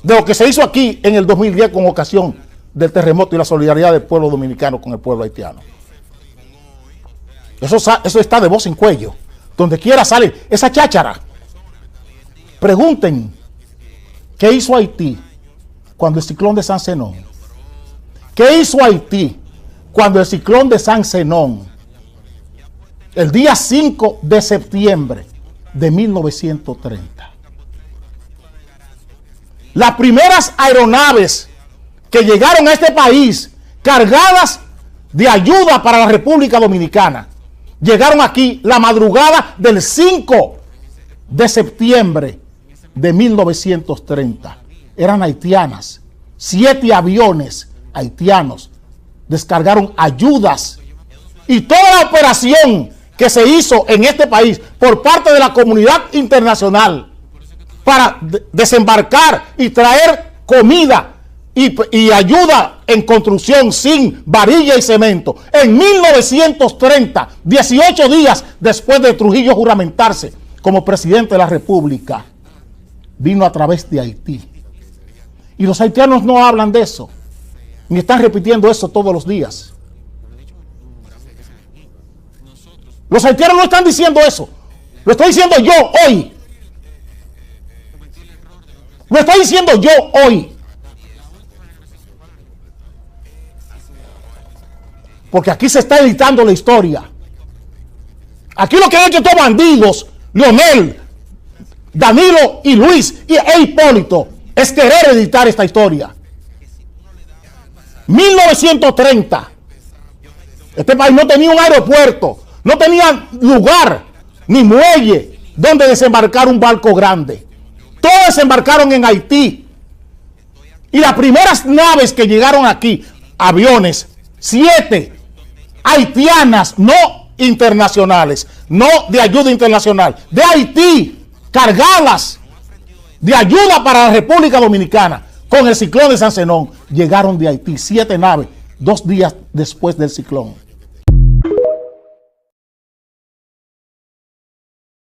de lo que se hizo aquí en el 2010 con ocasión del terremoto y la solidaridad del pueblo dominicano con el pueblo haitiano. Eso está de voz en cuello. Donde quiera sale esa cháchara. Pregunten, ¿qué hizo Haití cuando el ciclón de San Zenón? ¿Qué hizo Haití cuando el ciclón de San Zenón, el día 5 de septiembre de 1930? Las primeras aeronaves que llegaron a este país cargadas de ayuda para la República Dominicana llegaron aquí la madrugada del 5 de septiembre de 1930. Eran haitianas. 7 aviones haitianos descargaron ayudas. Y toda la operación que se hizo en este país por parte de la comunidad internacional para desembarcar y traer comida y ayuda en construcción sin varilla y cemento. En 1930, 18 días después de Trujillo juramentarse como presidente de la República, vino a través de Haití. Y los haitianos no hablan de eso, ni están repitiendo eso todos los días. Los haitianos no están diciendo eso. Lo estoy diciendo yo hoy. Lo estoy diciendo yo hoy. Porque aquí se está editando la historia. Aquí lo que han hecho estos bandidos, Leonel, Danilo y Luis e Hipólito, es querer editar esta historia. 1930. Este país no tenía un aeropuerto, no tenía lugar ni muelle donde desembarcar un barco grande. Todos desembarcaron en Haití. Y las primeras naves que llegaron aquí, aviones, 7 haitianas, no internacionales, no de ayuda internacional, de Haití, cargadas de ayuda para la República Dominicana con el ciclón de San Zenón, llegaron de Haití, 7 naves, 2 días después del ciclón.